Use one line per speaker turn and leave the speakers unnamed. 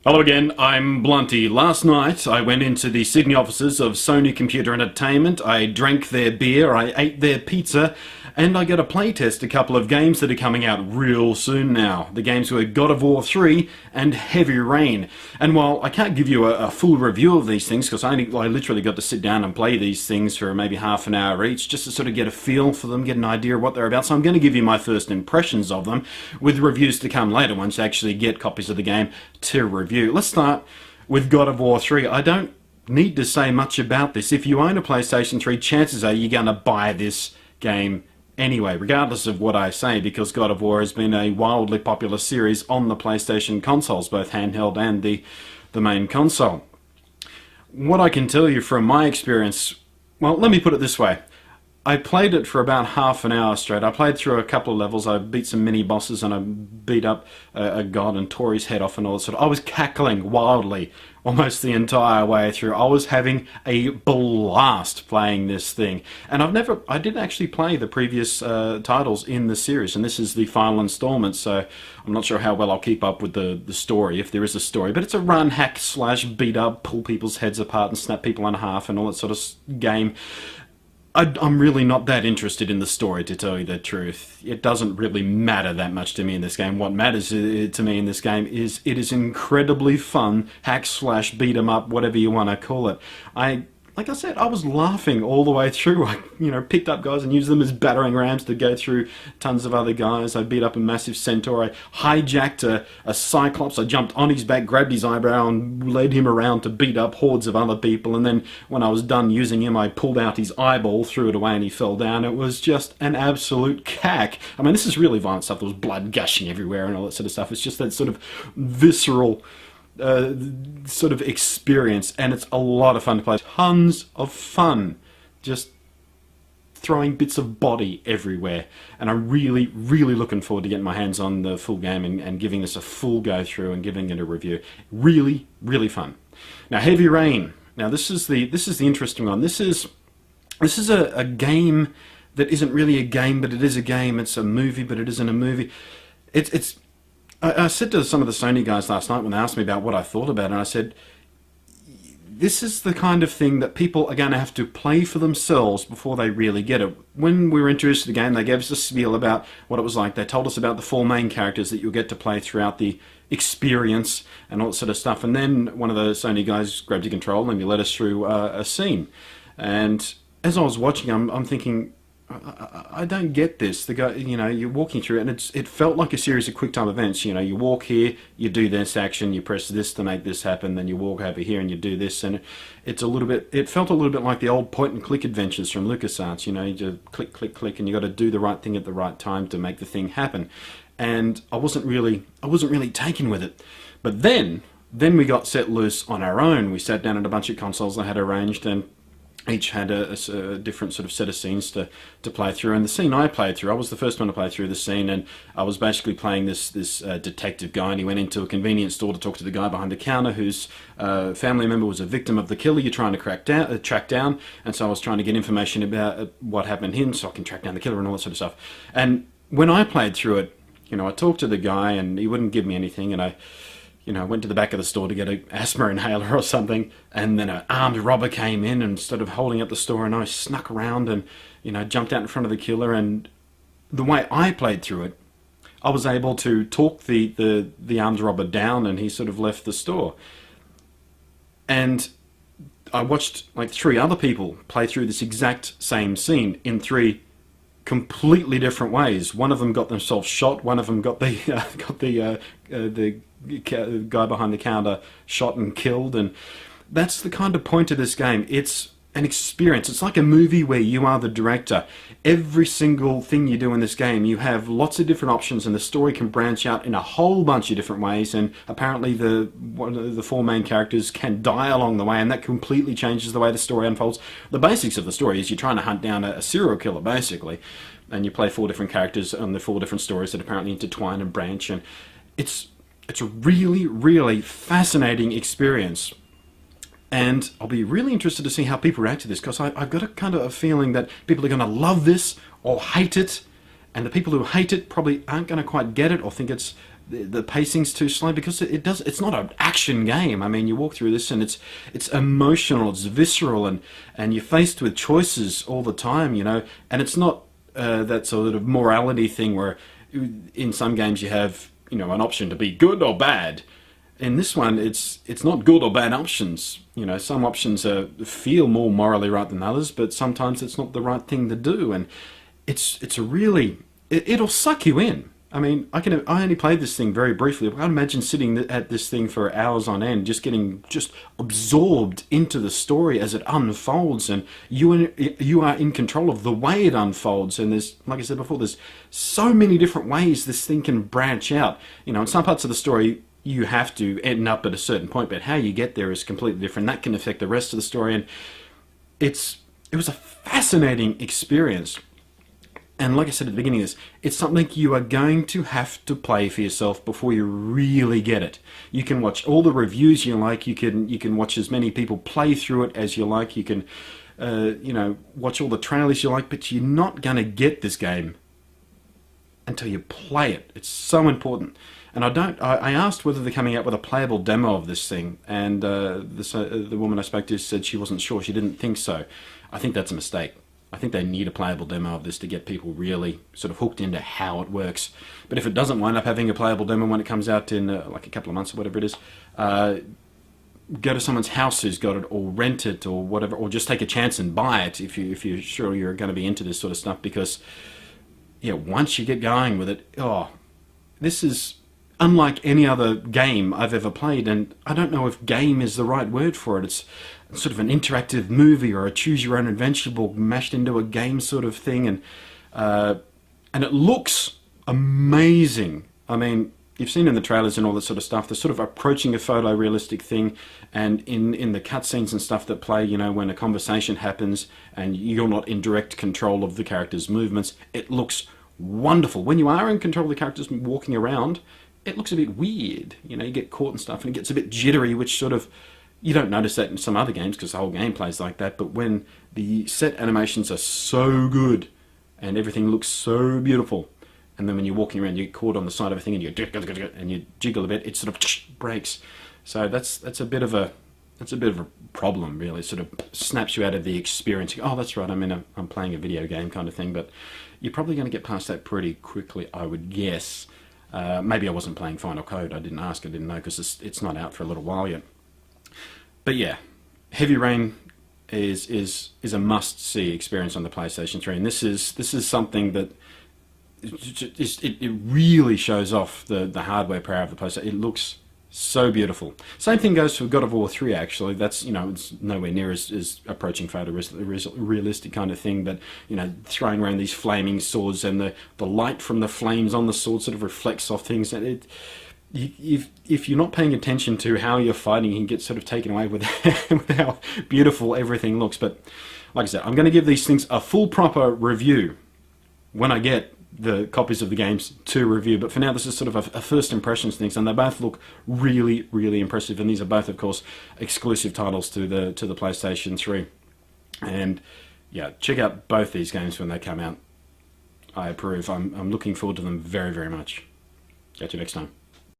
Hello again, I'm Blunty. Last night I went into the Sydney offices of Sony Computer Entertainment, I drank their beer, I ate their pizza, and I got to playtest a couple of games that are coming out real soon now. The games were God of War 3 and Heavy Rain. And while I can't give you a full review of these things, because I literally got to sit down and play these things for maybe half an hour each, just to sort of get a feel for them, get an idea of what they're about. So I'm going to give you my first impressions of them, with reviews to come later once I actually get copies of the game to review. Let's start with God of War 3. I don't need to say much about this. If you own a PlayStation 3, chances are you're going to buy this game anyway, regardless of what I say, because God of War has been a wildly popular series on the PlayStation consoles, both handheld and the main console. What I can tell you from my experience, well, let me put it this way. I played it for about half an hour straight. I played through a couple of levels. I beat some mini bosses and I beat up a god and tore his head off and all that sort of. I was cackling wildly almost the entire way through. I was having a blast playing this thing. And I didn't actually play the previous titles in the series, and this is the final installment, so I'm not sure how well I'll keep up with the story, if there is a story. But it's a run, hack, slash, beat up, pull people's heads apart and snap people in half and all that sort of game. I'm really not that interested in the story, to tell you the truth. It doesn't really matter that much to me in this game. What matters to me in this game is it is incredibly fun, hack slash beat 'em up, whatever you want to call it. Like I said, I was laughing all the way through. I, picked up guys and used them as battering rams to go through tons of other guys. I beat up a massive centaur. I hijacked a cyclops. I jumped on his back, grabbed his eyebrow, and led him around to beat up hordes of other people. And then when I was done using him, I pulled out his eyeball, threw it away, and he fell down. It was just an absolute cack. I mean, this is really violent stuff. There was blood gushing everywhere and all that sort of stuff. It's just that sort of visceral sort of experience, and it's a lot of fun to play. Tons of fun just throwing bits of body everywhere, and I'm really looking forward to getting my hands on the full game and giving this a full go through and giving it a review. Really fun. Now, Heavy Rain. Now this is the interesting one. This is a game that isn't really a game, but it is a game. It's a movie, but it isn't a movie. I said to some of the Sony guys last night when they asked me about what I thought about it, and I said, this is the kind of thing that people are going to have to play for themselves before they really get it. When we were introduced to the game, they gave us a spiel about what it was like. They told us about the 4 main characters that you'll get to play throughout the experience and all that sort of stuff. And then one of the Sony guys grabbed a control and he led us through a scene. And as I was watching, I'm thinking, I don't get this. The guy, you're walking through it, and it felt like a series of quick-time events. You walk here, you do this action, you press this to make this happen, then you walk over here and you do this, and it felt a little bit like the old point-and-click adventures from LucasArts. You just click, click, click, and you got to do the right thing at the right time to make the thing happen. And I wasn't really taken with it. But then we got set loose on our own. We sat down at a bunch of consoles I had arranged, and each had a different sort of set of scenes to play through. And the scene I played through, I was the first one to play through the scene, and I was basically playing this detective guy, and he went into a convenience store to talk to the guy behind the counter whose family member was a victim of the killer you're trying to track down. And so I was trying to get information about what happened to him so I can track down the killer and all that sort of stuff. And when I played through it, I talked to the guy and he wouldn't give me anything, and I went to the back of the store to get an asthma inhaler or something, and then an armed robber came in and started holding up the store, and I snuck around and, jumped out in front of the killer. And the way I played through it, I was able to talk the armed robber down, and he sort of left the store. And I watched like 3 other people play through this exact same scene in 3 completely different ways. One of them got themselves shot. One of them got the guy behind the counter shot and killed. And that's the kind of point of this game. It's an experience. It's like a movie where you are the director. Every single thing you do in this game, you have lots of different options, and the story can branch out in a whole bunch of different ways. And apparently one of the 4 main characters can die along the way, and that completely changes the way the story unfolds. The basics of the story is you're trying to hunt down a serial killer, basically, and you play 4 different characters on the 4 different stories that apparently intertwine and branch. And it's a really fascinating experience. And I'll be really interested to see how people react to this, because I've got a kind of a feeling that people are going to love this or hate it, and the people who hate it probably aren't going to quite get it or think it's the pacing's too slow because it's not an action game. I mean, you walk through this and it's emotional, it's visceral, and you're faced with choices all the time, you know. And it's not that sort of morality thing where in some games you have, you know, an option to be good or bad. In this one, it's not good or bad options. You know, some options feel more morally right than others, but sometimes it's not the right thing to do, and it's a really it'll suck you in. I mean, I only played this thing very briefly. I can imagine sitting at this thing for hours on end, just getting absorbed into the story as it unfolds, and you are in control of the way it unfolds. And there's, like I said before, there's so many different ways this thing can branch out. You know, in some parts of the story, you have to end up at a certain point, but how you get there is completely different. That can affect the rest of the story, and it was a fascinating experience. And like I said at the beginning of this, it's something you are going to have to play for yourself before you really get it. You can watch all the reviews you like. You can watch as many people play through it as you like. You can, you know, watch all the trailers you like. But you're not going to get this game until you play it. It's so important. And I asked whether they're coming out with a playable demo of this thing, and the woman I spoke to said she wasn't sure. She didn't think so. I think that's a mistake. I think they need a playable demo of this to get people really sort of hooked into how it works. But if it doesn't wind up having a playable demo when it comes out in like a couple of months or whatever it is, go to someone's house who's got it, or rent it, or whatever, or just take a chance and buy it if you're sure you're going to be into this sort of stuff. Because yeah, once you get going with it, oh, this is unlike any other game I've ever played, and I don't know if game is the right word for it. It's sort of an interactive movie or a choose-your-own-adventure book mashed into a game sort of thing, and it looks amazing. I mean, you've seen in the trailers and all that sort of stuff, they're sort of approaching a photorealistic thing, and in the cutscenes and stuff that play, you know, when a conversation happens and you're not in direct control of the character's movements, it looks wonderful. When you are in control of the characters walking around, it looks a bit weird. You know, you get caught and stuff, and it gets a bit jittery, which sort of, you don't notice that in some other games because the whole game plays like that. But when the set animations are so good and everything looks so beautiful, and then when you're walking around, you get caught on the side of a thing and you jiggle a bit, it sort of breaks. So that's a bit of a problem, really. It sort of snaps you out of the experience. Oh, that's right, I'm playing a video game kind of thing. But you're probably going to get past that pretty quickly, I would guess. Maybe I wasn't playing Final Code. I didn't ask. I didn't know because it's not out for a little while yet. But yeah, Heavy Rain is a must-see experience on the PlayStation 3, and this is something that it really shows off the hardware power of the PlayStation. It looks so beautiful. Same thing goes for God of War 3. Actually, that's, you know, it's nowhere near as approaching photorealistic kind of thing, but you know, throwing around these flaming swords and the light from the flames on the sword sort of reflects off things, and if you're not paying attention to how you're fighting, you can get sort of taken away with how beautiful everything looks. But like I said, I'm going to give these things a full proper review when I get the copies of the games to review. But for now, this is sort of a first impressions thing, and they both look really, really impressive. And these are both, of course, exclusive titles to the PlayStation 3. And yeah, check out both these games when they come out. I approve. I'm looking forward to them very, very much. Catch you next time.